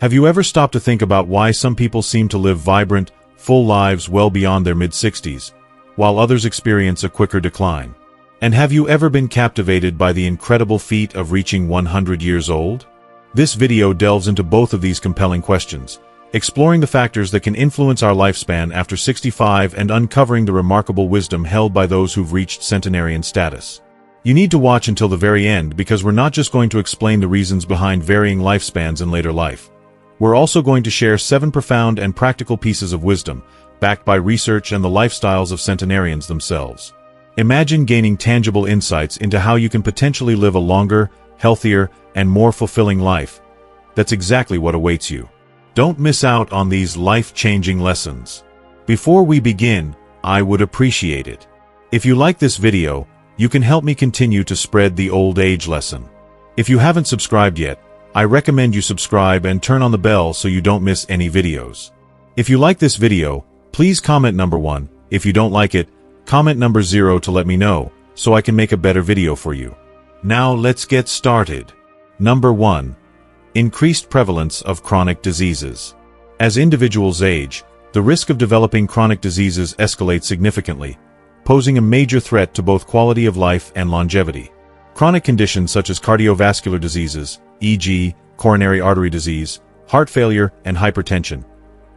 Have you ever stopped to think about why some people seem to live vibrant, full lives well beyond their mid-60s, while others experience a quicker decline? And have you ever been captivated by the incredible feat of reaching 100 years old? This video delves into both of these compelling questions, exploring the factors that can influence our lifespan after 65 and uncovering the remarkable wisdom held by those who've reached centenarian status. You need to watch until the very end because we're not just going to explain the reasons behind varying lifespans in later life. We're also going to share 7 profound and practical pieces of wisdom, backed by research and the lifestyles of centenarians themselves. Imagine gaining tangible insights into how you can potentially live a longer, healthier, and more fulfilling life. That's exactly what awaits you. Don't miss out on these life-changing lessons. Before we begin, I would appreciate it if you like this video. You can help me continue to spread the old age lesson. If you haven't subscribed yet, I recommend you subscribe and turn on the bell so you don't miss any videos. If you like this video, please comment number 1. If you don't like it, comment number 0 to let me know, so I can make a better video for you. Now let's get started. Number 1. Increased prevalence of chronic diseases. As individuals age, the risk of developing chronic diseases escalates significantly, posing a major threat to both quality of life and longevity. Chronic conditions such as cardiovascular diseases, e.g., coronary artery disease, heart failure, and hypertension,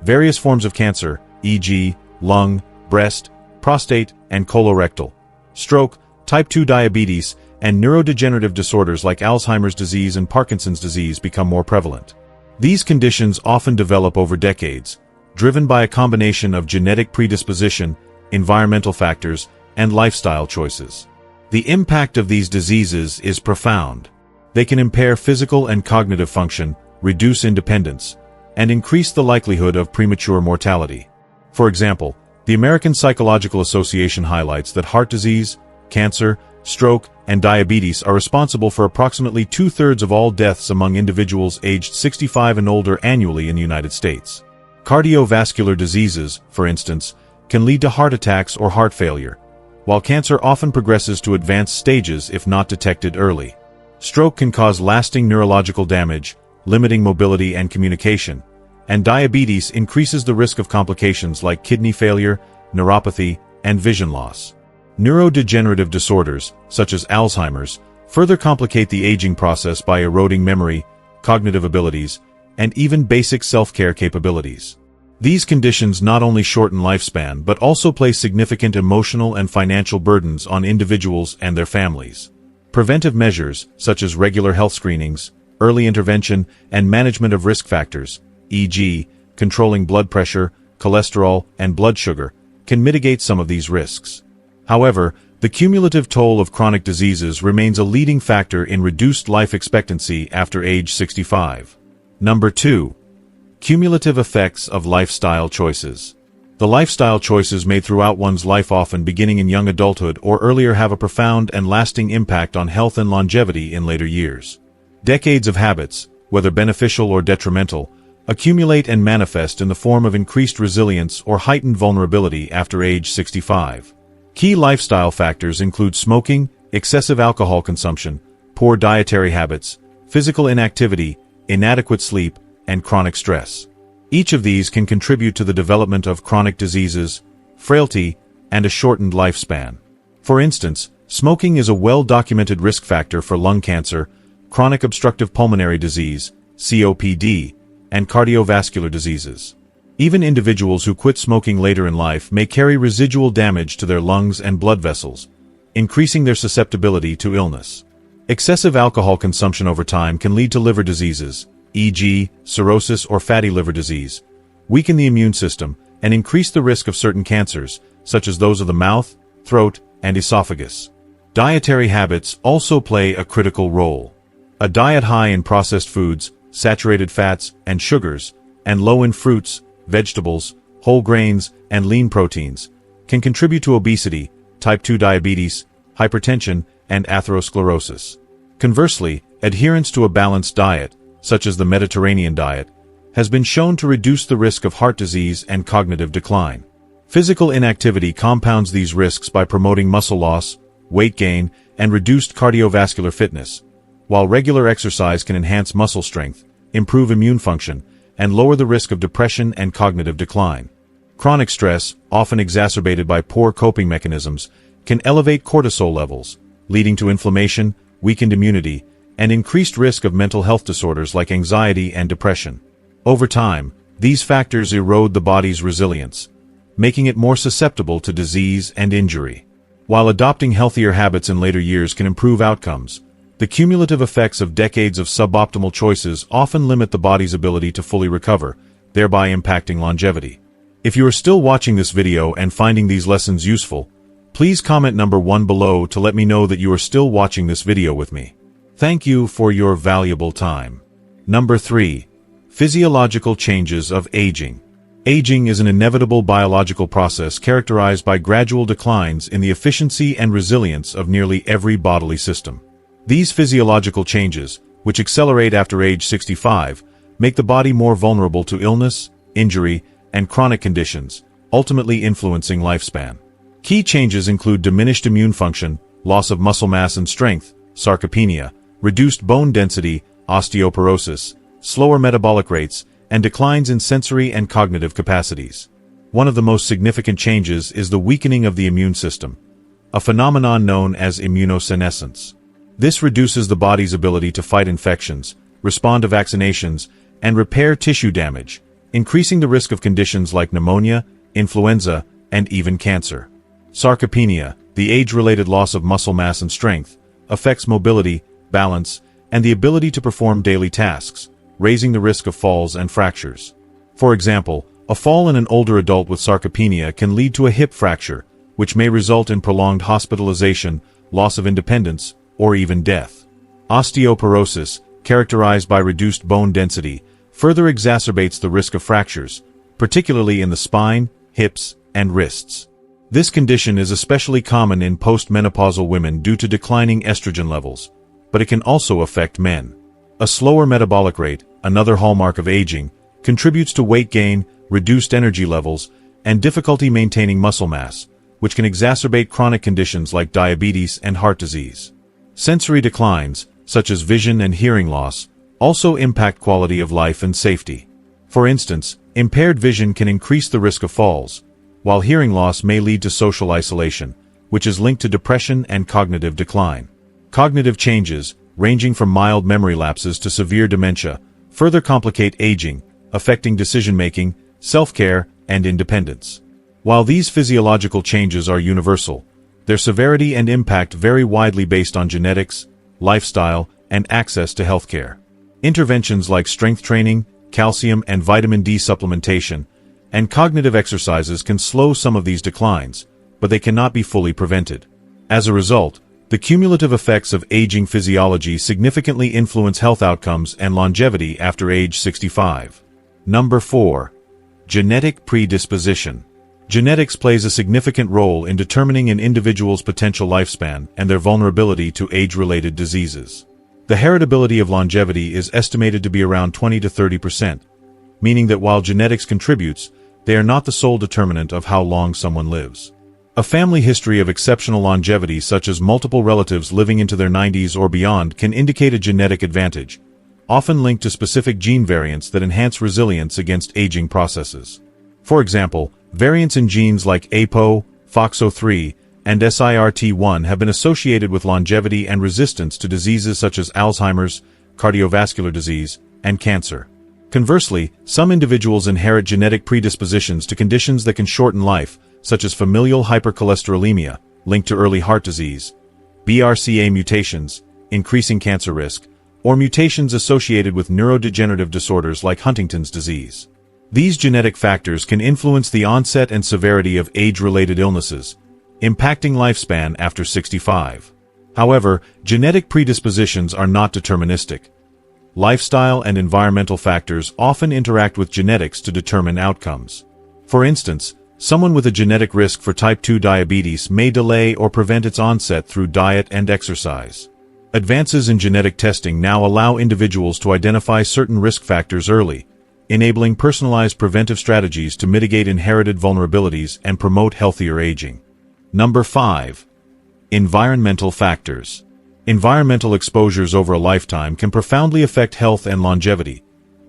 various forms of cancer, e.g., lung, breast, prostate, and colorectal, stroke, type 2 diabetes, and neurodegenerative disorders like Alzheimer's disease and Parkinson's disease become more prevalent. These conditions often develop over decades, driven by a combination of genetic predisposition, environmental factors, and lifestyle choices. The impact of these diseases is profound. They can impair physical and cognitive function, reduce independence, and increase the likelihood of premature mortality. For example, the American Psychological Association highlights that heart disease, cancer, stroke, and diabetes are responsible for approximately 2/3 of all deaths among individuals aged 65 and older annually in the United States. Cardiovascular diseases, for instance, can lead to heart attacks or heart failure, while cancer often progresses to advanced stages if not detected early. Stroke can cause lasting neurological damage, limiting mobility and communication, and diabetes increases the risk of complications like kidney failure, neuropathy, and vision loss. Neurodegenerative disorders, such as Alzheimer's, further complicate the aging process by eroding memory, cognitive abilities, and even basic self-care capabilities. These conditions not only shorten lifespan but also place significant emotional and financial burdens on individuals and their families. Preventive measures, such as regular health screenings, early intervention, and management of risk factors, e.g., controlling blood pressure, cholesterol, and blood sugar, can mitigate some of these risks. However, the cumulative toll of chronic diseases remains a leading factor in reduced life expectancy after age 65. Number 2. Cumulative effects of lifestyle choices. The lifestyle choices made throughout one's life, often beginning in young adulthood or earlier, have a profound and lasting impact on health and longevity in later years. Decades of habits, whether beneficial or detrimental, accumulate and manifest in the form of increased resilience or heightened vulnerability after age 65. Key lifestyle factors include smoking, excessive alcohol consumption, poor dietary habits, physical inactivity, inadequate sleep, and chronic stress. Each of these can contribute to the development of chronic diseases, frailty, and a shortened lifespan. For instance, smoking is a well-documented risk factor for lung cancer, chronic obstructive pulmonary disease, COPD, and cardiovascular diseases. Even individuals who quit smoking later in life may carry residual damage to their lungs and blood vessels, increasing their susceptibility to illness. Excessive alcohol consumption over time can lead to liver diseases, e.g., cirrhosis or fatty liver disease, weaken the immune system, and increase the risk of certain cancers, such as those of the mouth, throat, and esophagus. Dietary habits also play a critical role. A diet high in processed foods, saturated fats, and sugars, and low in fruits, vegetables, whole grains, and lean proteins, can contribute to obesity, type 2 diabetes, hypertension, and atherosclerosis. Conversely, adherence to a balanced diet, such as the Mediterranean diet, has been shown to reduce the risk of heart disease and cognitive decline. Physical inactivity compounds these risks by promoting muscle loss, weight gain, and reduced cardiovascular fitness, while regular exercise can enhance muscle strength, improve immune function, and lower the risk of depression and cognitive decline. Chronic stress, often exacerbated by poor coping mechanisms, can elevate cortisol levels, leading to inflammation, weakened immunity, and increased risk of mental health disorders like anxiety and depression. Over time, these factors erode the body's resilience, making it more susceptible to disease and injury. While adopting healthier habits in later years can improve outcomes, the cumulative effects of decades of suboptimal choices often limit the body's ability to fully recover, thereby impacting longevity. If you are still watching this video and finding these lessons useful, please comment number 1 below to let me know that you are still watching this video with me. Thank you for your valuable time. Number 3. Physiological changes of aging. Aging is an inevitable biological process characterized by gradual declines in the efficiency and resilience of nearly every bodily system. These physiological changes, which accelerate after age 65, make the body more vulnerable to illness, injury, and chronic conditions, ultimately influencing lifespan. Key changes include diminished immune function, loss of muscle mass and strength, sarcopenia, reduced bone density, osteoporosis, slower metabolic rates, and declines in sensory and cognitive capacities. One of the most significant changes is the weakening of the immune system, a phenomenon known as immunosenescence. This reduces the body's ability to fight infections, respond to vaccinations, and repair tissue damage, increasing the risk of conditions like pneumonia, influenza, and even cancer. Sarcopenia, the age-related loss of muscle mass and strength, affects mobility, balance, and the ability to perform daily tasks, raising the risk of falls and fractures. For example, a fall in an older adult with sarcopenia can lead to a hip fracture, which may result in prolonged hospitalization, loss of independence, or even death. Osteoporosis, characterized by reduced bone density, further exacerbates the risk of fractures, particularly in the spine, hips, and wrists. This condition is especially common in postmenopausal women due to declining estrogen levels, but it can also affect men. A slower metabolic rate, another hallmark of aging, contributes to weight gain, reduced energy levels, and difficulty maintaining muscle mass, which can exacerbate chronic conditions like diabetes and heart disease. Sensory declines, such as vision and hearing loss, also impact quality of life and safety. For instance, impaired vision can increase the risk of falls, while hearing loss may lead to social isolation, which is linked to depression and cognitive decline. Cognitive changes, ranging from mild memory lapses to severe dementia, further complicate aging, affecting decision-making, self-care, and independence. While these physiological changes are universal, their severity and impact vary widely based on genetics, lifestyle, and access to healthcare. Interventions like strength training, calcium and vitamin D supplementation, and cognitive exercises can slow some of these declines, but they cannot be fully prevented. As a result, the cumulative effects of aging physiology significantly influence health outcomes and longevity after age 65. Number 4. Genetic predisposition. Genetics plays a significant role in determining an individual's potential lifespan and their vulnerability to age-related diseases. The heritability of longevity is estimated to be around 20 to 30%, meaning that while genetics contributes, they are not the sole determinant of how long someone lives. A family history of exceptional longevity, such as multiple relatives living into their 90s or beyond, can indicate a genetic advantage, often linked to specific gene variants that enhance resilience against aging processes. For example, variants in genes like APO, FOXO3, and SIRT1 have been associated with longevity and resistance to diseases such as Alzheimer's, cardiovascular disease, and cancer. Conversely, some individuals inherit genetic predispositions to conditions that can shorten life, such as familial hypercholesterolemia, linked to early heart disease, BRCA mutations, increasing cancer risk, or mutations associated with neurodegenerative disorders like Huntington's disease. These genetic factors can influence the onset and severity of age-related illnesses, impacting lifespan after 65. However, genetic predispositions are not deterministic. Lifestyle and environmental factors often interact with genetics to determine outcomes. For instance, someone with a genetic risk for type 2 diabetes may delay or prevent its onset through diet and exercise. Advances in genetic testing now allow individuals to identify certain risk factors early, enabling personalized preventive strategies to mitigate inherited vulnerabilities and promote healthier aging. Number 5. Environmental factors. Environmental exposures over a lifetime can profoundly affect health and longevity,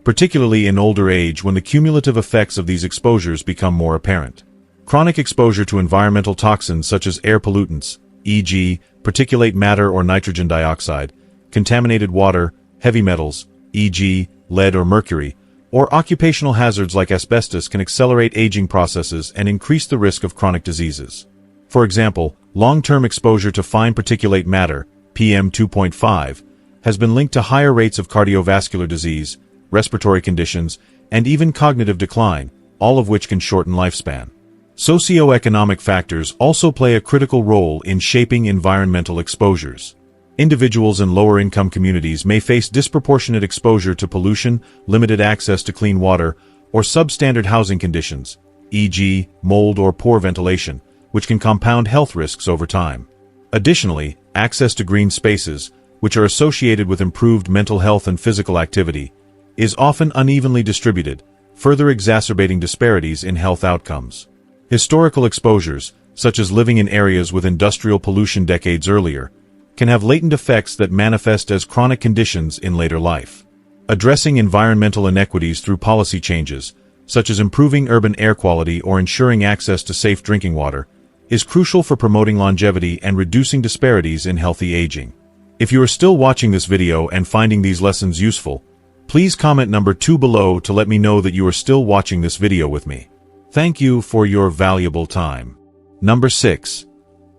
particularly in older age when the cumulative effects of these exposures become more apparent. Chronic exposure to environmental toxins such as air pollutants, e.g., particulate matter or nitrogen dioxide, contaminated water, heavy metals, e.g., lead or mercury, or occupational hazards like asbestos can accelerate aging processes and increase the risk of chronic diseases. For example, long-term exposure to fine particulate matter, PM2.5, has been linked to higher rates of cardiovascular disease, respiratory conditions, and even cognitive decline, all of which can shorten lifespan. Socioeconomic factors also play a critical role in shaping environmental exposures. Individuals in lower-income communities may face disproportionate exposure to pollution, limited access to clean water, or substandard housing conditions, e.g., mold or poor ventilation, which can compound health risks over time. Additionally, access to green spaces, which are associated with improved mental health and physical activity, is often unevenly distributed, further exacerbating disparities in health outcomes. Historical exposures, such as living in areas with industrial pollution decades earlier, can have latent effects that manifest as chronic conditions in later life. Addressing environmental inequities through policy changes, such as improving urban air quality or ensuring access to safe drinking water, is crucial for promoting longevity and reducing disparities in healthy aging. If you are still watching this video and finding these lessons useful, please comment number 2 below to let me know that you are still watching this video with me. Thank you for your valuable time. Number 6.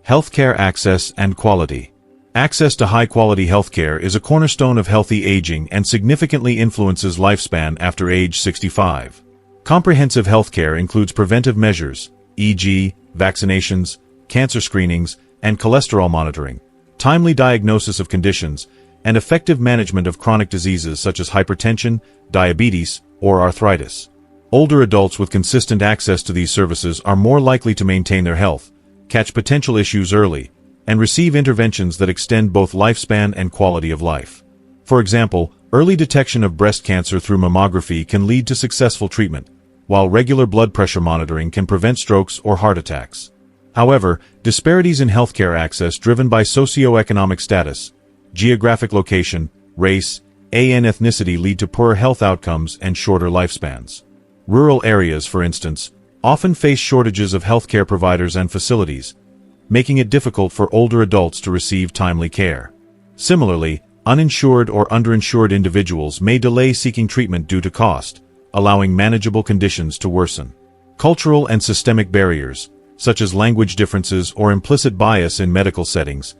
Healthcare access and quality. Access to high-quality healthcare is a cornerstone of healthy aging and significantly influences lifespan after age 65. Comprehensive healthcare includes preventive measures, e.g., vaccinations, cancer screenings, and cholesterol monitoring, timely diagnosis of conditions, and effective management of chronic diseases such as hypertension, diabetes, or arthritis. Older adults with consistent access to these services are more likely to maintain their health, catch potential issues early, and receive interventions that extend both lifespan and quality of life. For example, early detection of breast cancer through mammography can lead to successful treatment, while regular blood pressure monitoring can prevent strokes or heart attacks. However, disparities in healthcare access driven by socioeconomic status, geographic location, race, and ethnicity lead to poorer health outcomes and shorter lifespans. Rural areas, for instance, often face shortages of healthcare providers and facilities, making it difficult for older adults to receive timely care. Similarly, uninsured or underinsured individuals may delay seeking treatment due to cost, allowing manageable conditions to worsen. Cultural and systemic barriers, such as language differences or implicit bias in medical settings,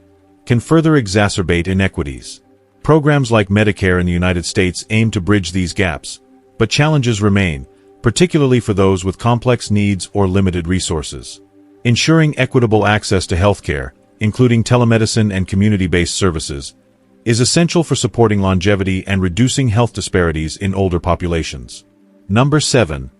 can further exacerbate inequities. Programs like Medicare in the United States aim to bridge these gaps, but challenges remain, particularly for those with complex needs or limited resources. Ensuring equitable access to healthcare, including telemedicine and community-based services, is essential for supporting longevity and reducing health disparities in older populations. Number 7.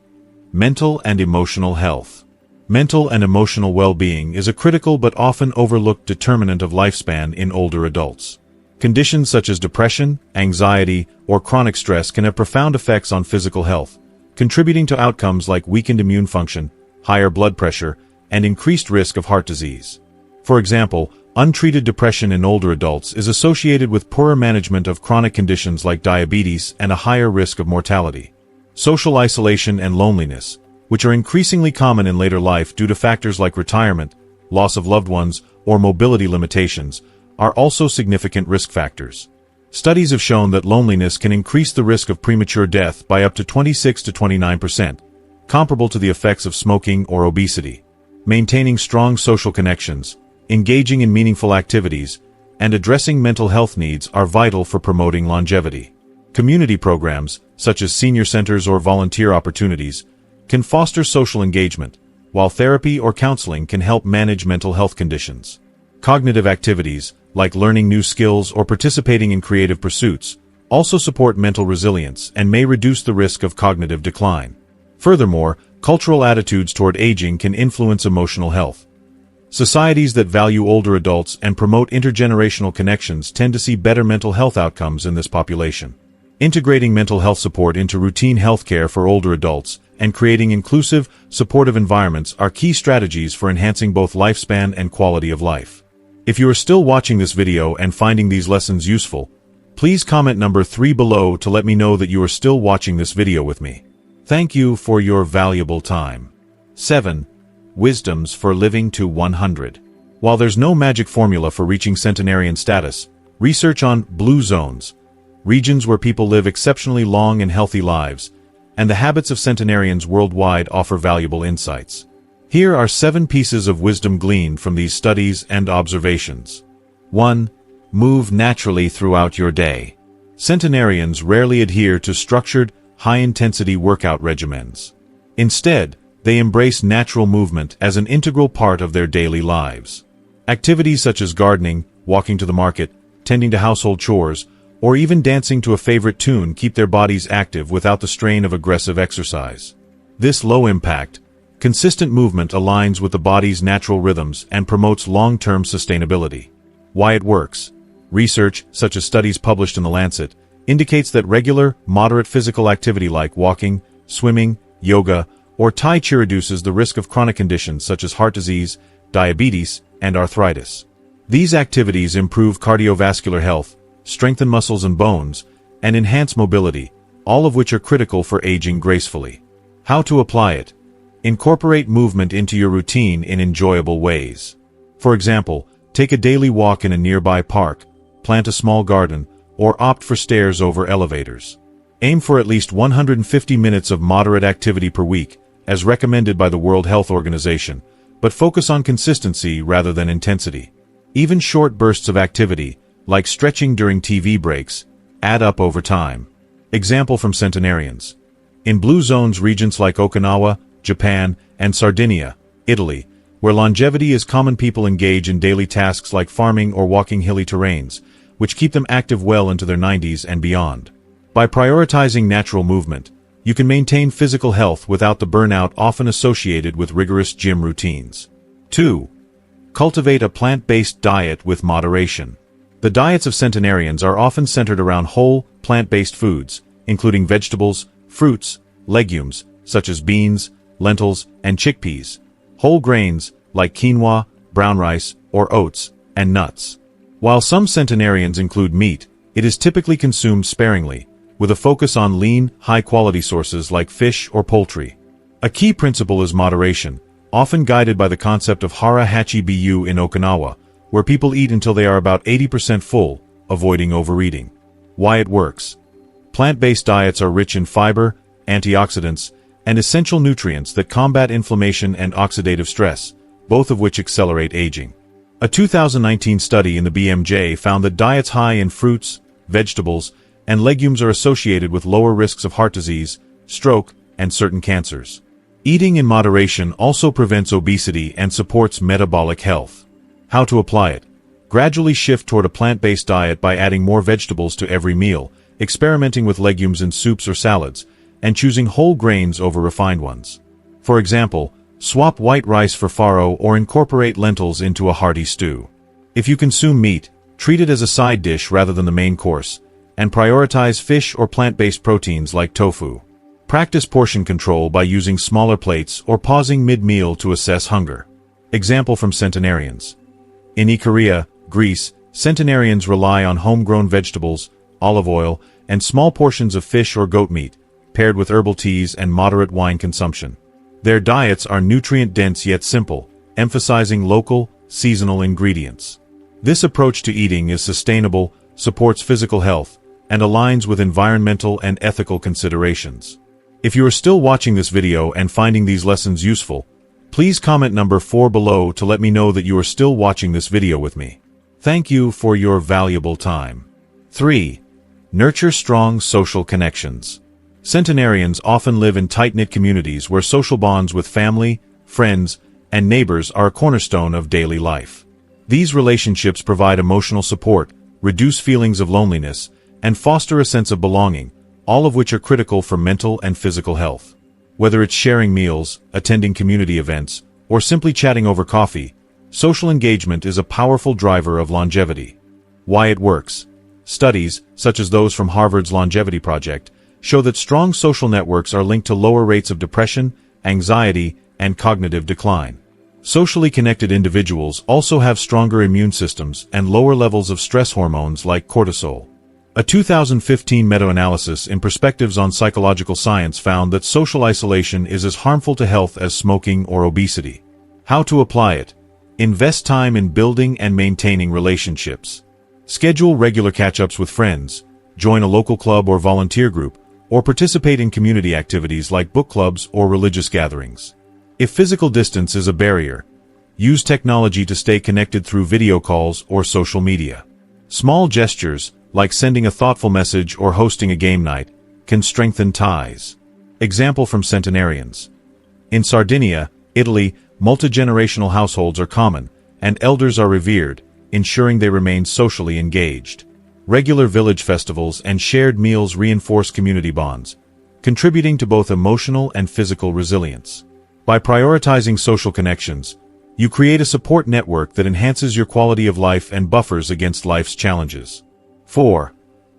Mental and emotional health. Mental and emotional well-being is a critical but often overlooked determinant of lifespan in older adults. Conditions such as depression, anxiety, or chronic stress can have profound effects on physical health, contributing to outcomes like weakened immune function, higher blood pressure, and increased risk of heart disease. For example, untreated depression in older adults is associated with poorer management of chronic conditions like diabetes and a higher risk of mortality. Social isolation and loneliness, which are increasingly common in later life due to factors like retirement, loss of loved ones, or mobility limitations, are also significant risk factors. Studies have shown that loneliness can increase the risk of premature death by up to 26 to 29%, comparable to the effects of smoking or obesity. Maintaining strong social connections, engaging in meaningful activities, and addressing mental health needs are vital for promoting longevity. Community programs, such as senior centers or volunteer opportunities, can foster social engagement, while therapy or counseling can help manage mental health conditions. Cognitive activities, like learning new skills or participating in creative pursuits, also support mental resilience and may reduce the risk of cognitive decline. Furthermore, cultural attitudes toward aging can influence emotional health. Societies that value older adults and promote intergenerational connections tend to see better mental health outcomes in this population. Integrating mental health support into routine healthcare for older adults and creating inclusive, supportive environments are key strategies for enhancing both lifespan and quality of life. If you are still watching this video and finding these lessons useful, Please comment number 3 below to let me know that you are still watching this video with me. Thank you for your valuable time. 7. Wisdoms for living to 100. While there's no magic formula for reaching centenarian status, research on blue zones, regions where people live exceptionally long and healthy lives, and the habits of centenarians worldwide offer valuable insights. Here are 7 pieces of wisdom gleaned from these studies and observations. 1. Move naturally throughout your day. Centenarians rarely adhere to structured, high-intensity workout regimens. Instead, they embrace natural movement as an integral part of their daily lives. Activities such as gardening, walking to the market, tending to household chores, or even dancing to a favorite tune keep their bodies active without the strain of aggressive exercise. This low-impact, consistent movement aligns with the body's natural rhythms and promotes long-term sustainability. Why it works. Research, such as studies published in The Lancet, indicates that regular, moderate physical activity like walking, swimming, yoga, or Tai Chi reduces the risk of chronic conditions such as heart disease, diabetes, and arthritis. These activities improve cardiovascular health, strengthen muscles and bones, and enhance mobility, all of which are critical for aging gracefully. How to apply it? Incorporate movement into your routine in enjoyable ways. For example, take a daily walk in a nearby park, plant a small garden, or opt for stairs over elevators. Aim for at least 150 minutes of moderate activity per week, as recommended by the World Health Organization, but focus on consistency rather than intensity. Even short bursts of activity, like stretching during TV breaks, add up over time. Example from centenarians. In blue zones regions like Okinawa, Japan, and Sardinia, Italy, where longevity is common, people engage in daily tasks like farming or walking hilly terrains, which keep them active well into their 90s and beyond. By prioritizing natural movement, you can maintain physical health without the burnout often associated with rigorous gym routines. 2. Cultivate a plant-based diet with moderation. The diets of centenarians are often centered around whole, plant-based foods, including vegetables, fruits, legumes, such as beans, lentils, and chickpeas, whole grains, like quinoa, brown rice, or oats, and nuts. While some centenarians include meat, it is typically consumed sparingly, with a focus on lean, high-quality sources like fish or poultry. A key principle is moderation, often guided by the concept of hara hachi bu in Okinawa, where people eat until they are about 80% full, avoiding overeating. Why it works. Plant-based diets are rich in fiber, antioxidants, and essential nutrients that combat inflammation and oxidative stress, both of which accelerate aging. A 2019 study in the BMJ found that diets high in fruits, vegetables, and legumes are associated with lower risks of heart disease, stroke, and certain cancers. Eating in moderation also prevents obesity and supports metabolic health. How to apply it? Gradually shift toward a plant-based diet by adding more vegetables to every meal, experimenting with legumes in soups or salads, and choosing whole grains over refined ones. For example, swap white rice for farro or incorporate lentils into a hearty stew. If you consume meat, treat it as a side dish rather than the main course, and prioritize fish or plant-based proteins like tofu. Practice portion control by using smaller plates or pausing mid-meal to assess hunger. Example from centenarians. In Ikaria, Greece, centenarians rely on homegrown vegetables, olive oil, and small portions of fish or goat meat, paired with herbal teas and moderate wine consumption. Their diets are nutrient-dense yet simple, emphasizing local, seasonal ingredients. This approach to eating is sustainable, supports physical health, and aligns with environmental and ethical considerations. If you are still watching this video and finding these lessons useful, please comment number 4 below to let me know that you are still watching this video with me. Thank you for your valuable time. 3. Nurture strong social connections. Centenarians often live in tight-knit communities where social bonds with family, friends, and neighbors are a cornerstone of daily life. These relationships provide emotional support, reduce feelings of loneliness, and foster a sense of belonging, all of which are critical for mental and physical health. Whether it's sharing meals, attending community events, or simply chatting over coffee, social engagement is a powerful driver of longevity. Why it works. Studies, such as those from Harvard's Longevity Project, show that strong social networks are linked to lower rates of depression, anxiety, and cognitive decline. Socially connected individuals also have stronger immune systems and lower levels of stress hormones like cortisol. A 2015 meta-analysis in Perspectives on Psychological Science found that social isolation is as harmful to health as smoking or obesity. How to apply it? Invest time in building and maintaining relationships. Schedule regular catch-ups with friends, join a local club or volunteer group, or participate in community activities like book clubs or religious gatherings. If physical distance is a barrier, use technology to stay connected through video calls or social media. Small gestures, like sending a thoughtful message or hosting a game night, can strengthen ties. Example from centenarians. In Sardinia, Italy, multi-generational households are common, and elders are revered, ensuring they remain socially engaged. Regular village festivals and shared meals reinforce community bonds, contributing to both emotional and physical resilience. By prioritizing social connections, you create a support network that enhances your quality of life and buffers against life's challenges. 4.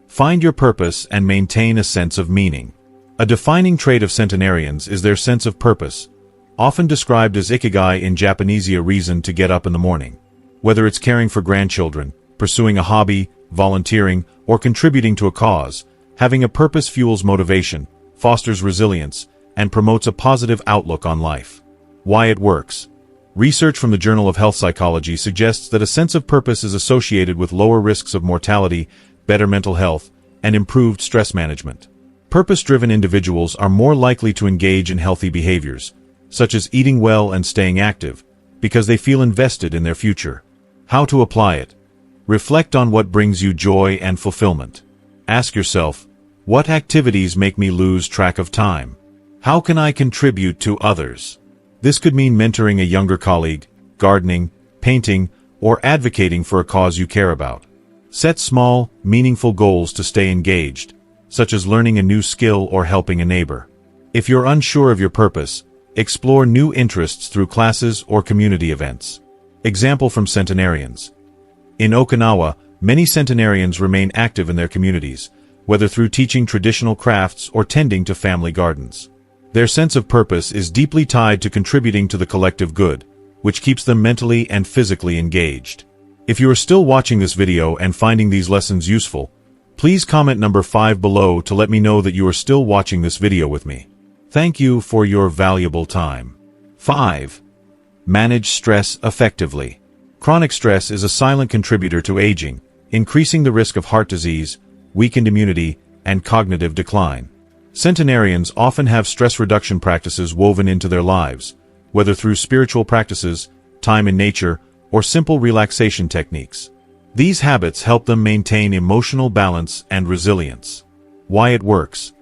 Find your purpose and maintain a sense of meaning. A defining trait of centenarians is their sense of purpose, often described as ikigai in Japanese, a reason to get up in the morning. Whether it's caring for grandchildren, pursuing a hobby, volunteering, or contributing to a cause, having a purpose fuels motivation, fosters resilience, and promotes a positive outlook on life. Why it works. Research from the Journal of Health Psychology suggests that a sense of purpose is associated with lower risks of mortality, better mental health, and improved stress management. Purpose-driven individuals are more likely to engage in healthy behaviors, such as eating well and staying active, because they feel invested in their future. How to apply it? Reflect on what brings you joy and fulfillment. Ask yourself, what activities make me lose track of time? How can I contribute to others? This could mean mentoring a younger colleague, gardening, painting, or advocating for a cause you care about. Set small, meaningful goals to stay engaged, such as learning a new skill or helping a neighbor. If you're unsure of your purpose, explore new interests through classes or community events. Example from centenarians. In Okinawa, many centenarians remain active in their communities, whether through teaching traditional crafts or tending to family gardens. Their sense of purpose is deeply tied to contributing to the collective good, which keeps them mentally and physically engaged. If you are still watching this video and finding these lessons useful, please comment number 5 below to let me know that you are still watching this video with me. Thank you for your valuable time. 5. Manage stress effectively. Chronic stress is a silent contributor to aging, increasing the risk of heart disease, weakened immunity, and cognitive decline. Centenarians often have stress reduction practices woven into their lives, whether through spiritual practices, time in nature, or simple relaxation techniques. These habits help them maintain emotional balance and resilience. Why it works.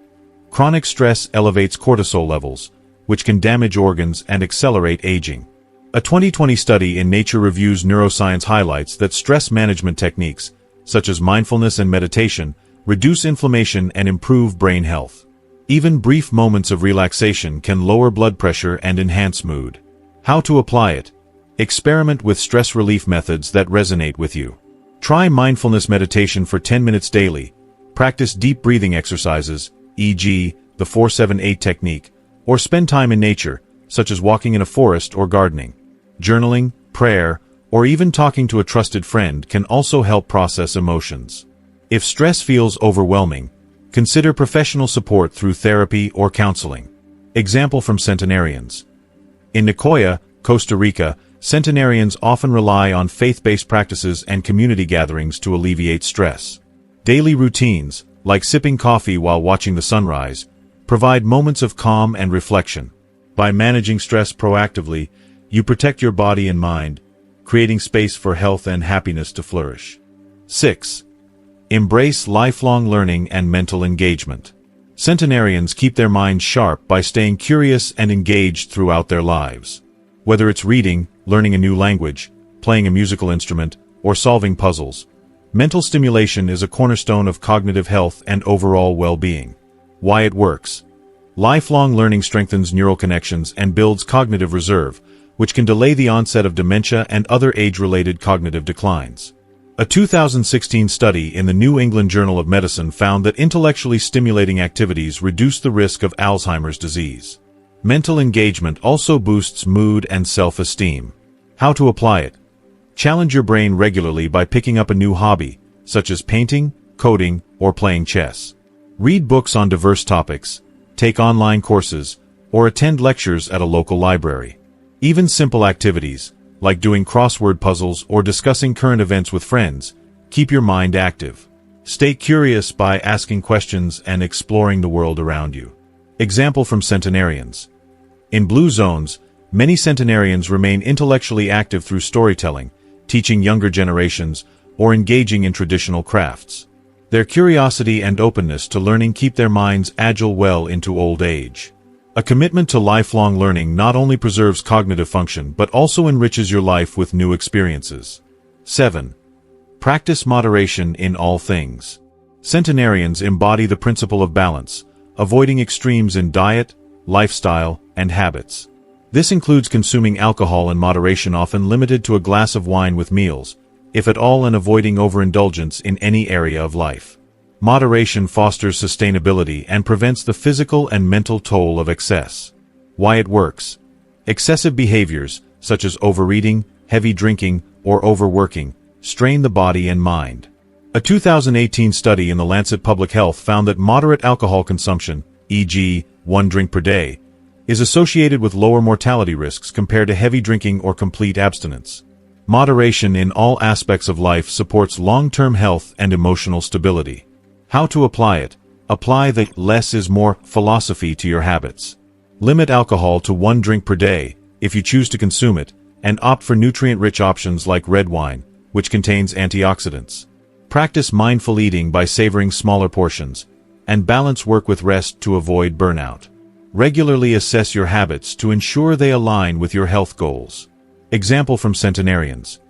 Chronic stress elevates cortisol levels, which can damage organs and accelerate aging. A 2020 study in Nature Reviews Neuroscience highlights that stress management techniques, such as mindfulness and meditation, reduce inflammation and improve brain health. Even brief moments of relaxation can lower blood pressure and enhance mood. How to apply it? Experiment with stress relief methods that resonate with you. Try mindfulness meditation for 10 minutes daily. Practice deep breathing exercises, e.g., the 4-7-8 technique, or spend time in nature, such as walking in a forest or gardening. Journaling, prayer, or even talking to a trusted friend can also help process emotions. If stress feels overwhelming, consider professional support through therapy or counseling. Example from centenarians. In Nicoya, Costa Rica, centenarians often rely on faith-based practices and community gatherings to alleviate stress. Daily routines, like sipping coffee while watching the sunrise, provide moments of calm and reflection. By managing stress proactively, you protect your body and mind, creating space for health and happiness to flourish. 6. Embrace lifelong learning and mental engagement. Centenarians keep their minds sharp by staying curious and engaged throughout their lives. Whether it's reading, learning a new language, playing a musical instrument, or solving puzzles, mental stimulation is a cornerstone of cognitive health and overall well-being. Why it works. Lifelong learning strengthens neural connections and builds cognitive reserve, which can delay the onset of dementia and other age-related cognitive declines. A 2016 study in the New England Journal of Medicine found that intellectually stimulating activities reduce the risk of Alzheimer's disease. Mental engagement also boosts mood and self-esteem. How to apply it. Challenge your brain regularly by picking up a new hobby, such as painting, coding, or playing chess. Read books on diverse topics, take online courses, or attend lectures at a local library. Even simple activities, like doing crossword puzzles or discussing current events with friends, keep your mind active. Stay curious by asking questions and exploring the world around you. Example from centenarians. In Blue Zones, many centenarians remain intellectually active through storytelling, teaching younger generations, or engaging in traditional crafts. Their curiosity and openness to learning keep their minds agile well into old age. A commitment to lifelong learning not only preserves cognitive function but also enriches your life with new experiences. 7. Practice moderation in all things. Centenarians embody the principle of balance, avoiding extremes in diet, lifestyle, and habits. This includes consuming alcohol in moderation, often limited to a glass of wine with meals, if at all, and avoiding overindulgence in any area of life. Moderation fosters sustainability and prevents the physical and mental toll of excess. Why it works. Excessive behaviors, such as overeating, heavy drinking, or overworking, strain the body and mind. A 2018 study in the Lancet Public Health found that moderate alcohol consumption, e.g., 1 drink per day, is associated with lower mortality risks compared to heavy drinking or complete abstinence. Moderation in all aspects of life supports long-term health and emotional stability. How to apply it? Apply the less is more philosophy to your habits. Limit alcohol to 1 drink per day, if you choose to consume it, and opt for nutrient-rich options like red wine, which contains antioxidants. Practice mindful eating by savoring smaller portions, and balance work with rest to avoid burnout. Regularly assess your habits to ensure they align with your health goals. Example from centenarians.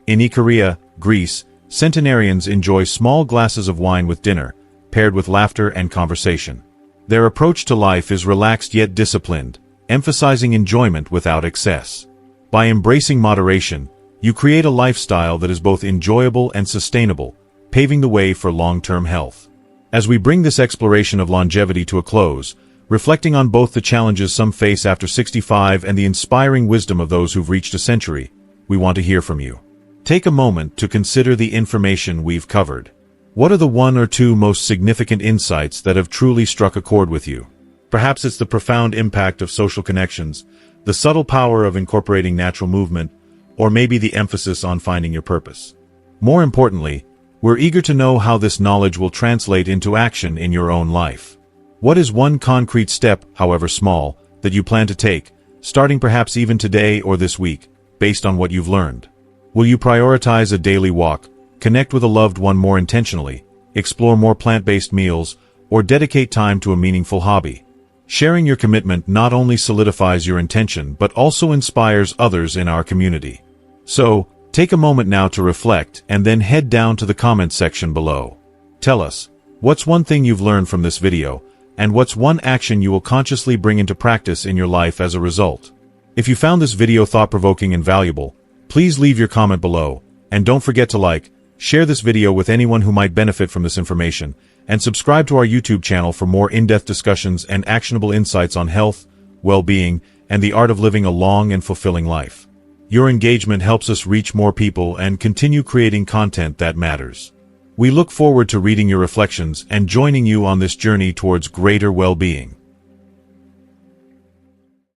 In Ikaria, Greece, centenarians enjoy small glasses of wine with dinner, paired with laughter and conversation. Their approach to life is relaxed yet disciplined, emphasizing enjoyment without excess. By embracing moderation, you create a lifestyle that is both enjoyable and sustainable, paving the way for long-term health. As we bring this exploration of longevity to a close, reflecting on both the challenges some face after 65 and the inspiring wisdom of those who've reached a century, we want to hear from you. Take a moment to consider the information we've covered. What are the 1 or 2 most significant insights that have truly struck a chord with you? Perhaps it's the profound impact of social connections, the subtle power of incorporating natural movement, or maybe the emphasis on finding your purpose. More importantly, we're eager to know how this knowledge will translate into action in your own life. What is one concrete step, however small, that you plan to take, starting perhaps even today or this week, based on what you've learned? Will you prioritize a daily walk, connect with a loved one more intentionally, explore more plant-based meals, or dedicate time to a meaningful hobby? Sharing your commitment not only solidifies your intention but also inspires others in our community. So, take a moment now to reflect and then head down to the comments section below. Tell us, what's one thing you've learned from this video, and what's one action you will consciously bring into practice in your life as a result? If you found this video thought-provoking and valuable, please leave your comment below, and don't forget to like, share this video with anyone who might benefit from this information, and subscribe to our YouTube channel for more in-depth discussions and actionable insights on health, well-being, and the art of living a long and fulfilling life. Your engagement helps us reach more people and continue creating content that matters. We look forward to reading your reflections and joining you on this journey towards greater well-being.